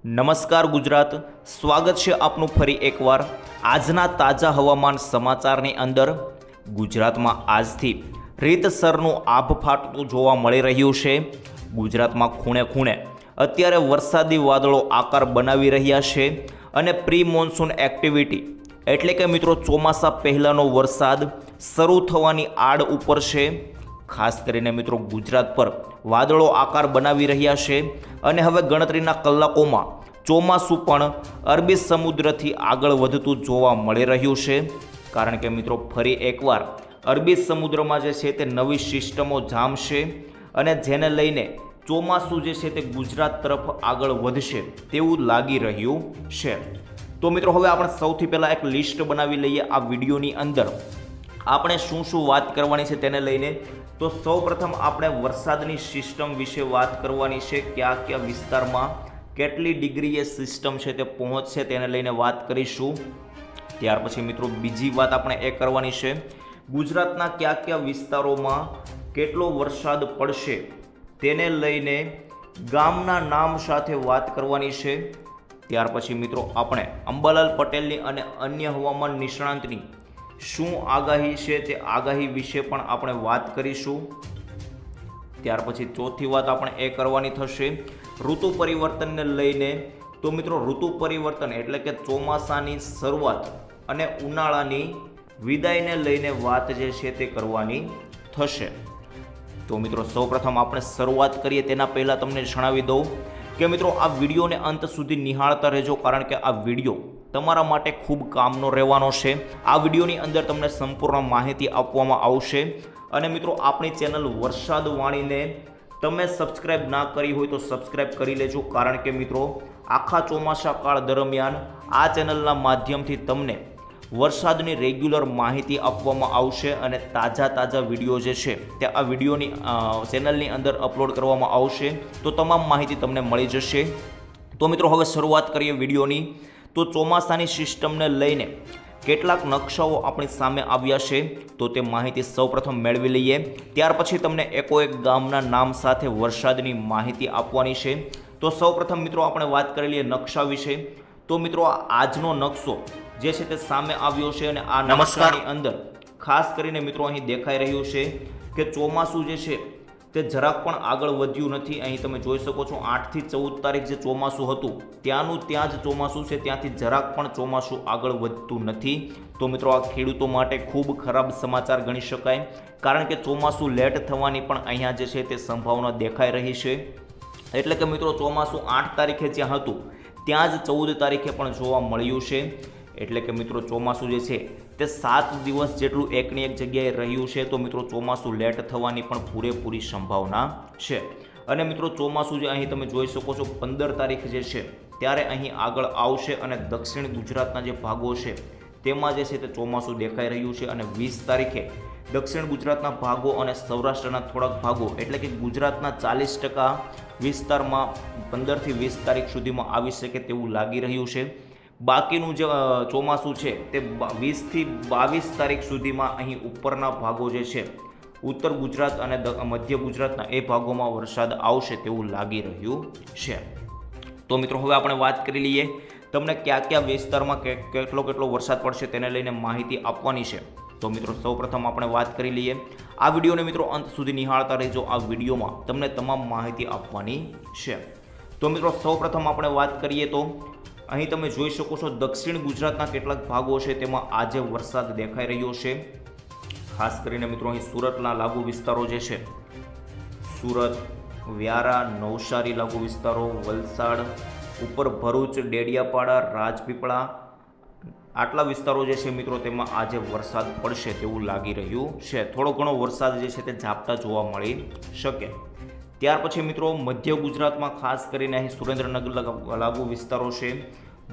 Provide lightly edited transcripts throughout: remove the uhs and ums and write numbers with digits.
નમસ્કાર ગુજરાત, સ્વાગત છે આપનું ફરી એકવાર આજના તાજા હવામાન સમાચારની અંદર। ગુજરાતમાં આજથી રીતસરનું આભ ફાટતું જોવા મળી રહ્યું છે। ગુજરાતમાં ખૂણે ખૂણે અત્યારે વરસાદી વાદળો આકાર બનાવી રહ્યા છે અને પ્રી મોન્સૂન એક્ટિવિટી એટલે કે મિત્રો ચોમાસા પહેલાંનો વરસાદ શરૂ થવાની આડ ઉપર છે। ખાસ કરીને મિત્રો ગુજરાત પર વાદળો આકાર બનાવી રહ્યા છે અને હવે ગણતરીના કલાકોમાં ચોમાસું પણ અરબી સમુદ્રથી આગળ વધતું જોવા મળી રહ્યું છે। કારણ કે મિત્રો ફરી એકવાર અરબી સમુદ્રમાં જે છે તે નવી સિસ્ટમો જામશે અને જેને લઈને ચોમાસું જે છે તે ગુજરાત તરફ આગળ વધશે તેવું લાગી રહ્યું છે। તો મિત્રો હવે આપણે સૌથી પહેલાં એક લિસ્ટ બનાવી લઈએ આ વિડીયોની અંદર આપણે શું શું વાત કરવાની છે તેને લઈને। તો સૌપ્રથમ આપણે વરસાદની સિસ્ટમ વિશે વાત કરવાની છે, કયા કયા વિસ્તારમાં કેટલી ડિગ્રીએ સિસ્ટમ છે તે પહોંચશે તેને લઈને વાત કરીશું। ત્યાર પછી મિત્રો બીજી વાત આપણે એ કરવાની છે ગુજરાતના કયા કયા વિસ્તારોમાં કેટલો વરસાદ પડશે તેને લઈને ગામના નામ સાથે વાત કરવાની છે। ત્યાર પછી મિત્રો આપણે અંબાલાલ પટેલની અને અન્ય હવામાન નિષ્ણાંતની શું આગાહી છે તે આગાહી વિશે પણ આપણે વાત કરીશું। ત્યાર પછી ચોથી વાત આપણે એ કરવાની થશે ઋતુ પરિવર્તનને લઈને। તો મિત્રો ઋતુ પરિવર્તન એટલે કે ચોમાસાની શરૂઆત અને ઉનાળાની વિદાયને લઈને વાત જે છે તે કરવાની થશે। તો મિત્રો સૌપ્રથમ આપણે શરૂઆત કરીએ તેના પહેલાં તમને જણાવી દઉં કે મિત્રો આ વિડીયોને અંત સુધી નિહાળતા રહેજો, કારણ કે આ વિડીયો તમારા માટે ખૂબ કામનો રહેવાનો છે। આ વિડીયોની અંદર તમને સંપૂર્ણ માહિતી આપવામાં આવશે અને મિત્રો આપણી ચેનલ વરસાદ વાણીને તમે સબસ્ક્રાઇબ ના કરી હોય તો સબસ્ક્રાઇબ કરી લેજો, કારણ કે મિત્રો આખા ચોમાસા કાળ દરમિયાન આ ચેનલના માધ્યમથી તમને વરસાદની રેગ્યુલર માહિતી આપવામાં આવશે અને તાજા વિડીયો જે છે તે આ વિડીયોની ચેનલની અંદર અપલોડ કરવામાં આવશે, તો તમામ માહિતી તમને મળી જશે। તો મિત્રો હવે શરૂઆત કરીએ વિડીયોની। તો ચોમાસાની સિસ્ટમને લઈને કેટલાક નકશાઓ આપણી સામે આવ્યા છે, તો તે માહિતી સૌપ્રથમ મેળવી લઈએ। ત્યાર પછી તમને એકોએક ગામના નામ સાથે વરસાદની માહિતી આપવાની છે। તો સૌપ્રથમ મિત્રો આપણે વાત કરી લઈએ નકશા વિશે। તો મિત્રો આજનો નકશો જે છે તે સામે આવ્યો છે અને આ નકશાની અંદર ખાસ કરીને મિત્રો અહીં દેખાઈ રહ્યું છે કે ચોમાસું જે છે તે જરાક પણ આગળ વધ્યું નથી। અહીં તમે જોઈ શકો છો 8 થી 14 તારીખ જે ચોમાસું હતું ત્યાંનું ત્યાં જ ચોમાસું છે, ત્યાંથી જરાક પણ ચોમાસું આગળ વધતું નથી। તો મિત્રો આ ખેડૂતો માટે ખૂબ ખરાબ સમાચાર ગણી શકાય, કારણ કે ચોમાસું લેટ થવાની પણ અહીંયા જે છે તે સંભાવના દેખાઈ રહી છે। એટલે કે મિત્રો ચોમાસું 8 તારીખે જ્યાં હતું ત્યાં જ 14 તારીખે પણ જોવા મળ્યું છે। એટલે કે મિત્રો ચોમાસું જે છે તે 7 દિવસ જેટલું એકની એક જગ્યાએ રહ્યું છે। તો મિત્રો ચોમાસું લેટ થવાની પણ પૂરેપૂરી સંભાવના છે અને મિત્રો ચોમાસું જે અહીં તમે જોઈ શકો છો 15 તારીખ જે છે ત્યારે અહીં આગળ આવશે અને દક્ષિણ ગુજરાતના જે ભાગો છે તેમાં જે છે તે ચોમાસું દેખાઈ રહ્યું છે અને 20 તારીખે દક્ષિણ ગુજરાતના ભાગો અને સૌરાષ્ટ્રના થોડાક ભાગો એટલે કે ગુજરાતના 40% વિસ્તારમાં 15 થી 20 તારીખ સુધીમાં આવી શકે તેવું લાગી રહ્યું છે। બાકીનું જે ચોમાસું છે તે 20 થી 22 તારીખ સુધીમાં અહીં ઉપરના ભાગો જે છે ઉત્તર ગુજરાત અને મધ્ય ગુજરાતના એ ભાગોમાં વરસાદ આવશે તેવું લાગી રહ્યું છે। તો મિત્રો હવે આપણે વાત કરી લઈએ તમને કયા કયા વિસ્તારમાં કેટલો વરસાદ પડશે તેને લઈને માહિતી આપવાની છે। તો મિત્રો સૌપ્રથમ આપણે વાત કરી લઈએ આ વિડીયોને મિત્રો અંત સુધી નિહાળતા રહેજો, આ વિડીયોમાં તમને તમામ માહિતી આપવાની છે। તો મિત્રો સૌપ્રથમ આપણે વાત કરીએ તો અહીં તમે જોઈ શકો છો દક્ષિણ ગુજરાતના કેટલાક ભાગો છે તેમાં આજે વરસાદ દેખાઈ રહ્યો છે। ખાસ કરીને મિત્રો અહીં સુરતના લાગુ વિસ્તારો જે છે સુરત, વ્યારા, નવસારી લાગુ વિસ્તારો, વલસાડ, ઉપર ભરૂચ, ડેડિયાપાડા, રાજપીપળા આટલા વિસ્તારો જે છે મિત્રો તેમાં આજે વરસાદ પડશે તેવું લાગી રહ્યું છે। થોડો ઘણો વરસાદ જે છે તે ઝાપટા જોવા મળી શકે। ત્યાર પછી મિત્રો મધ્ય ગુજરાતમાં ખાસ કરીને અહીં સુરેન્દ્રનગર લાગુ વિસ્તારો છે,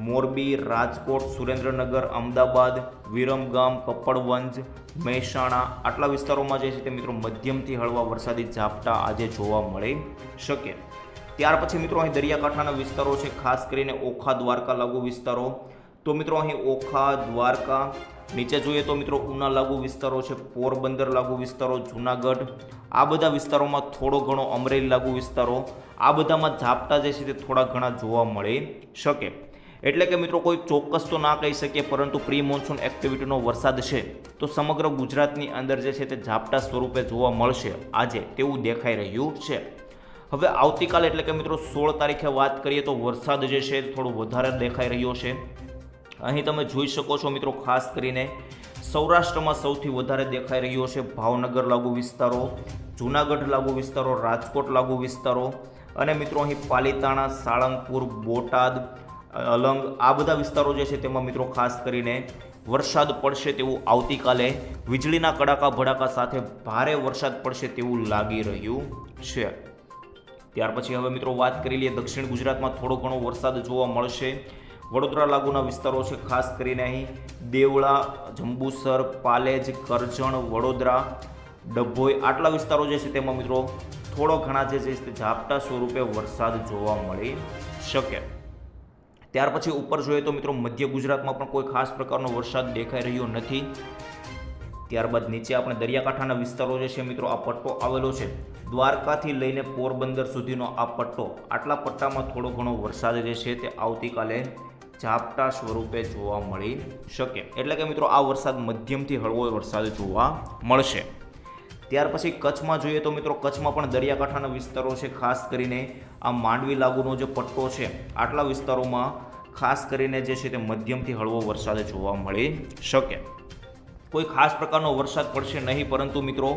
મોરબી, રાજકોટ, સુરેન્દ્રનગર, અમદાવાદ, વિરમગામ, કપડવંજ, મહેસાણા આટલા વિસ્તારોમાં જે છે તે મિત્રો મધ્યમથી હળવા વરસાદી ઝાપટા આજે જોવા મળી શકે। ત્યાર પછી મિત્રો અહીં દરિયાકાંઠાના વિસ્તારો છે, ખાસ કરીને ઓખા, દ્વારકા લાગુ વિસ્તારો। તો તો મિત્રો અહીં ઓખા, દ્વારકા, નીચે જોઈએ તો મિત્રો ઉના લાગુ વિસ્તારો છે, પોરબંદર લાગુ વિસ્તારો, જૂનાગઢ, આ બધા વિસ્તારોમાં થોડો ઘણો અમરેલી લાગુ વિસ્તારો, આ બધામાં ઝાપટા જે છે તે થોડા ઘણા જોવા મળી શકે. એટલે કે મિત્રો કોઈ ચોક્કસ તો ના કહી શકીએ, પરંતુ પ્રી મોન્સૂન એક્ટિવિટીનો વરસાદ છે તો સમગ્ર ગુજરાતની અંદર જે છે તે ઝાપટા સ્વરૂપે જોવા મળશે આજે, તેવું દેખાઈ રહ્યું છે. હવે આવતીકાલે એટલે કે મિત્રો 16 તારીખે વાત કરીએ તો વરસાદ જે છે થોડો વધારે દેખાઈ રહ્યો છે. અહીં તમે જોઈ શકો છો મિત્રો, ખાસ કરીને સૌરાષ્ટ્રમાં સૌથી વધારે દેખાઈ રહ્યો છે ભાવનગર લાગુ વિસ્તારો, જૂનાગઢ લાગુ વિસ્તારો, રાજકોટ લાગુ વિસ્તારો, અને મિત્રો અહીં પાલીતાણા, સાળંગપુર, બોટાદ, અલંગ, આ બધા વિસ્તારો જે છે તેમાં મિત્રો ખાસ કરીને વરસાદ પડશે તેવું આવતીકાલે વીજળીના કડાકા ભડાકા સાથે ભારે વરસાદ પડશે તેવું લાગી રહ્યું છે. ત્યાર પછી હવે મિત્રો વાત કરી લઈએ દક્ષિણ ગુજરાતમાં થોડો ઘણો વરસાદ જોવા મળશે. વડોદરા લાગુના વિસ્તારો છે, ખાસ કરીને અહીં દેવળા, જંબુસર, પાલેજ, કરજણ, વડોદરા, ડભોઈ, આટલા વિસ્તારો જે છે તેમાં મિત્રો થોડો ઘણા જે છે ઝાપટા સ્વરૂપે વરસાદ જોવા મળી શકે. ત્યાર પછી ઉપર જોઈએ તો મિત્રો મધ્ય ગુજરાતમાં પણ કોઈ ખાસ પ્રકારનો વરસાદ દેખાઈ રહ્યો નથી. ત્યારબાદ નીચે આપણે દરિયાકાંઠાના વિસ્તારો જે છે મિત્રો, આ પટ્ટો આવેલો છે દ્વારકાથી લઈને પોરબંદર સુધીનો આ પટ્ટો, આટલા પટ્ટામાં થોડો ઘણો વરસાદ જે છે તે આવતીકાલે ઝાપટા સ્વરૂપે જોવા મળી શકે. એટલે કે મિત્રો આ વરસાદ મધ્યમથી હળવો વરસાદ જોવા મળશે. ત્યાર પછી કચ્છમાં જોઈએ તો મિત્રો કચ્છમાં પણ દરિયાકાંઠાના વિસ્તારો છે, ખાસ કરીને આ માંડવી લાગુનો જે પટ્ટો છે આટલા વિસ્તારોમાં ખાસ કરીને જે છે તે મધ્યમથી હળવો વરસાદ જોવા મળી શકે. કોઈ ખાસ પ્રકારનો વરસાદ પડશે નહીં, પરંતુ મિત્રો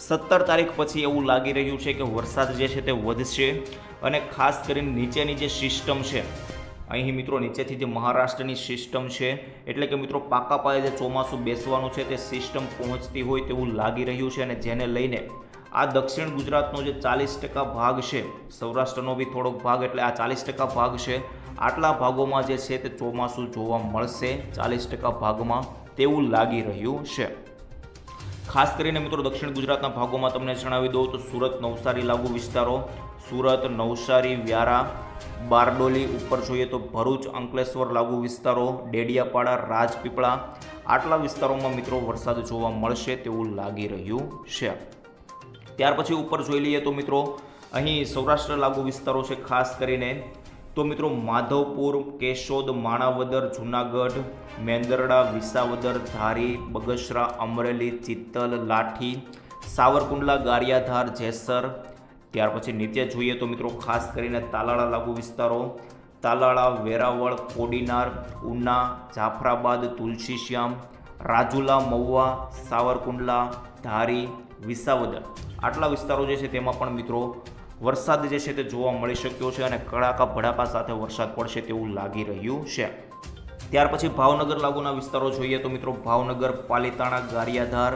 17 તારીખ પછી એવું લાગી રહ્યું છે કે વરસાદ જે છે તે વધશે. અને ખાસ કરીને નીચેની જે સિસ્ટમ છે, અહીં મિત્રો નીચેથી જે મહારાષ્ટ્રની સિસ્ટમ છે, એટલે કે મિત્રો પાકા પાયે જે ચોમાસું બેસવાનું છે તે સિસ્ટમ પહોંચતી હોય તેવું લાગી રહ્યું છે. અને જેને લઈને આ દક્ષિણ ગુજરાતનો જે 40% ભાગ છે, સૌરાષ્ટ્રનો બી થોડોક ભાગ, એટલે આ 40% ભાગ છે, આટલા ભાગોમાં જે છે તે ચોમાસું જોવા મળશે 40% ભાગમાં તેવું લાગી રહ્યું છે. ખાસ કરીને મિત્રો દક્ષિણ ગુજરાતના ભાગોમાં તમને જણાવી દઉં તો સુરત, નવસારી લાગુ વિસ્તારો, સુરત, નવસારી, વ્યારા, બારડોલી, ઉપર જોઈએ તો ભરૂચ, અંકલેશ્વર લાગુ વિસ્તારો, ડેડિયાપાડા, રાજપીપળા, આટલા વિસ્તારોમાં મિત્રો વરસાદ જોવા મળશે તેવું લાગી રહ્યું છે. ત્યાર પછી ઉપર જોઈ લઈએ તો મિત્રો અહીં સૌરાષ્ટ્ર લાગુ વિસ્તારો છે, ખાસ કરીને તો મિત્રો માધવપુર, કેશોદ, માણાવદર, જૂનાગઢ, મેંદરડા, વિસાવદર, ધારી, બગસરા, અમરેલી, ચિત્તલ, લાઠી, સાવરકુંડલા, ગારિયાધાર, જેસર. ત્યાર પછી નીચે જોઈએ તો મિત્રો ખાસ કરીને તાલાળા લાગુ વિસ્તારો, તાલાળા, વેરાવળ, કોડીનાર, ઉના, જાફરાબાદ, તુલસીશ્યામ, રાજુલા, મહુવા, સાવરકુંડલા, ધારી, વિસાવદર, આટલા વિસ્તારો જે છે તેમાં પણ મિત્રો વરસાદ જે છે તે જોવા મળી શક્યો છે અને કડાકા ભડાકા સાથે વરસાદ પડશે તેવું લાગી રહ્યું છે. ત્યાર પછી ભાવનગર લાગુના વિસ્તારો જોઈએ તો મિત્રો ભાવનગર, પાલીતાણા, ગારિયાધાર,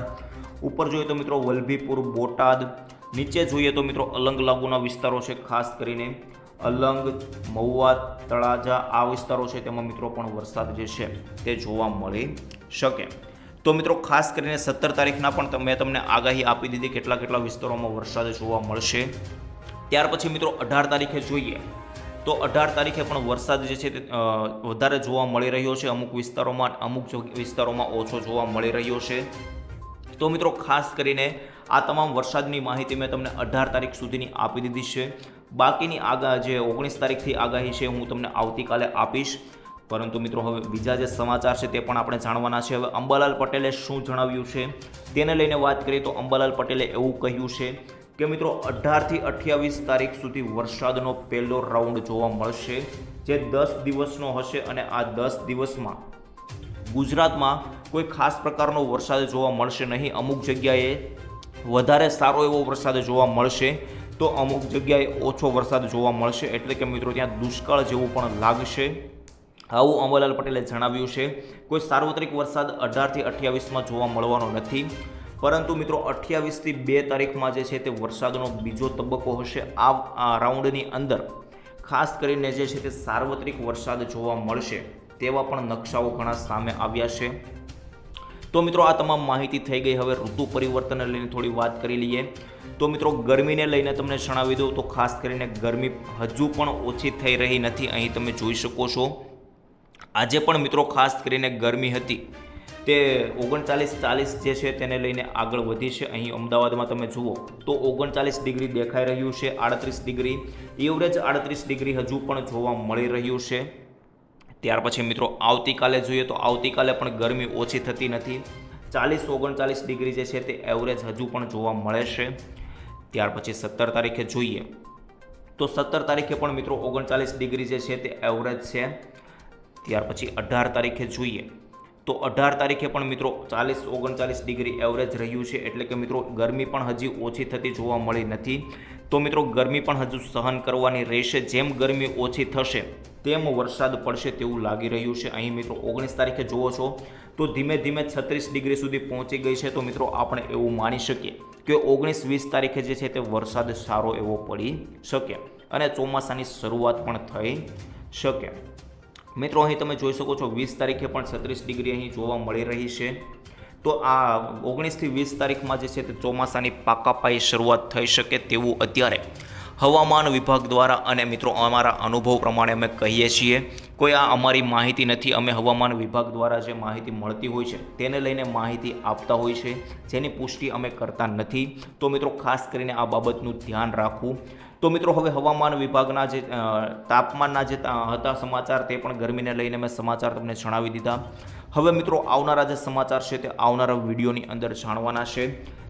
ઉપર જોઈએ તો મિત્રો વલભીપુર, બોટાદ, નીચે જોઈએ તો મિત્રો અલંગ લાગુના વિસ્તારો છે, ખાસ કરીને અલંગ, મહુવા, તળાજા, આ વિસ્તારો છે તેમાં મિત્રો પણ વરસાદ જે છે તે જોવા મળી શકે. તો મિત્રો ખાસ કરીને 17 તારીખના પણ મેં તમને આગાહી આપી દીધી કેટલા વિસ્તારોમાં વરસાદ જોવા મળશે. ત્યાર પછી મિત્રો 18 તારીખે જોઈએ તો 18 તારીખે પણ વરસાદ જે છે તે વધારે જોવા મળી રહ્યો છે. અમુક વિસ્તારોમાં ઓછો જોવા મળી રહ્યો છે. તો મિત્રો ખાસ કરીને આ તમામ વરસાદની માહિતી મેં તમને 18 તારીખ સુધીની આપી દીધી છે. બાકીની જે 19 તારીખથી આગાહી છે હું તમને આવતીકાલે આપીશ. પરંતુ મિત્રો હવે બીજા જે સમાચાર છે તે પણ આપણે જાણવાના છે. હવે અંબાલાલ પટેલે શું જણાવ્યું છે તેને લઈને વાત કરીએ તો અંબાલાલ પટેલે એવું કહ્યું છે કે મિત્રો 18 થી 28 તારીખ સુધી વરસાદનો પહેલો રાઉન્ડ જોવા મળશે, જે 10 દિવસનો હશે. અને આ 10 દિવસમાં ગુજરાતમાં કોઈ ખાસ પ્રકારનો વરસાદ જોવા મળશે નહીં. અમુક જગ્યાએ વધારે સારો એવો વરસાદ જોવા મળશે તો અમુક જગ્યાએ ઓછો વરસાદ જોવા મળશે. એટલે કે મિત્રો ત્યાં દુષ્કાળ જેવું પણ લાગશે, આવું અંબાલાલ પટેલે જણાવ્યું છે. કોઈ સાર્વત્રિક વરસાદ 18 થી 28માં જોવા મળવાનો નથી, પરંતુ મિત્રો 28 થી 2 તારીખમાં જે છે તે વરસાદનો બીજો તબક્કો હશે. આ રાઉન્ડની અંદર ખાસ કરીને જે છે તે સાર્વત્રિક વરસાદ જોવા મળશે તેવા પણ નકશાઓ ઘણા સામે આવ્યા છે. તો મિત્રો આ તમામ માહિતી થઈ ગઈ. હવે ઋતુ પરિવર્તનને લઈને થોડી વાત કરી લઈએ. તો મિત્રો ગરમીને લઈને તમને જણાવી દઉં તો ખાસ કરીને ગરમી હજુ પણ ઓછી થઈ રહી નથી. અહીં તમે જોઈ શકો છો આજે પણ મિત્રો ખાસ કરીને ગરમી હતી તે 39-40 જે છે તેને લઈને આગળ વધી છે. અહીં અમદાવાદમાં તમે જુઓ તો 39 ડિગ્રી દેખાઈ રહ્યું છે, 38 ડિગ્રી, એવરેજ 38 ડિગ્રી હજુ પણ જોવા મળી રહ્યું છે. ત્યાર પછી મિત્રો આવતીકાલે જોઈએ તો આવતીકાલે પણ ગરમી ઓછી થતી નથી, 40-39 ડિગ્રી જે છે તે એવરેજ હજુ પણ જોવા મળે છે. ત્યાર પછી 17 તારીખે જોઈએ તો 17 તારીખે પણ મિત્રો 39 ડિગ્રી જે છે તે એવરેજ છે. ત્યાર પછી 18 તારીખે જોઈએ તો 18 તારીખે પણ મિત્રો 40-39 ડિગ્રી એવરેજ રહ્યું છે, એટલે કે મિત્રો ગરમી પણ હજી ઓછી થતી જોવા મળી નથી. તો મિત્રો ગરમી પણ હજુ સહન કરવાની રહેશે. જેમ ગરમી ઓછી થશે તેમ વરસાદ પડશે તેવું લાગી રહ્યું છે. અહીં મિત્રો 19 તારીખે જુઓ છો તો ધીમે ધીમે 36 ડિગ્રી સુધી પહોંચી ગઈ છે. તો મિત્રો આપણે એવું માની શકીએ કે 19-20 તારીખે જે છે તે વરસાદ સારો એવો પડી શકે અને ચોમાસાની શરૂઆત પણ થઈ શકે. મિત્રો અહીં તમે જોઈ શકો છો 20 તારીખે પણ 36 ડિગ્રી અહીં જોવા મળી રહી છે. તો આ 19થી 20 તારીખમાં જે છે તે ચોમાસાની પાકાપાઈ શરૂઆત થઈ શકે તેવું અત્યારે હવામાન વિભાગ દ્વારા અને મિત્રો અમારા અનુભવ પ્રમાણે અમે કહીએ છીએ. કોઈ આ અમારી માહિતી નથી, અમે હવામાન વિભાગ દ્વારા જે માહિતી મળતી હોય છે તેને લઈને માહિતી આપતા હોય છે, જેની પુષ્ટિ અમે કરતા નથી. તો મિત્રો ખાસ કરીને આ બાબતનું ધ્યાન રાખવું. તો મિત્રો હવે હવામાન વિભાગના જે તાપમાનના જે હતા સમાચાર તે પણ ગરમીને લઈને મેં સમાચાર તમને જણાવી દીધા. હવે મિત્રો આવનારા જે સમાચાર છે તે આવનારા વિડીયોની અંદર જાણવાના છે.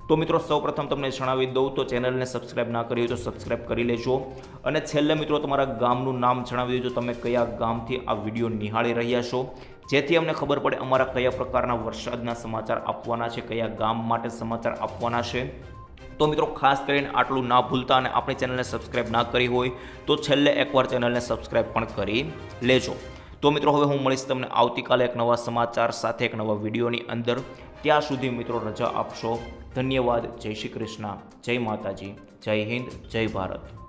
તો મિત્રો સૌપ્રથમ તમને જણાવી દઉં તો ચેનલને સબસ્ક્રાઇબ ના કરી હોય તો સબસ્ક્રાઇબ કરી લેજો. અને છેલ્લે મિત્રો તમારા ગામનું નામ જણાવી દેજો, તમે કયા ગામથી આ વિડીયો નિહાળી રહ્યા છો, જેથી અમને ખબર પડે અમારા કયા પ્રકારના વરસાદના સમાચાર આપવાના છે, કયા ગામ માટે સમાચાર આપવાના છે. તો મિત્રો ખાસ કરીને આટલું ના ભૂલતા અને આપણી ચેનલને સબસ્ક્રાઇબ ના કરી હોય તો છેલ્લે એકવાર ચેનલને સબસ્ક્રાઇબ પણ કરી લેજો. તો મિત્રો હવે હું મળીશ તમને આવતીકાલે એક નવા સમાચાર સાથે, એક નવા વિડીયોની અંદર. ત્યાં સુધી મિત્રો રજા આપશો. ધન્યવાદ. જય શ્રી કૃષ્ણ, જય માતાજી, જય હિન્દ, જય ભારત.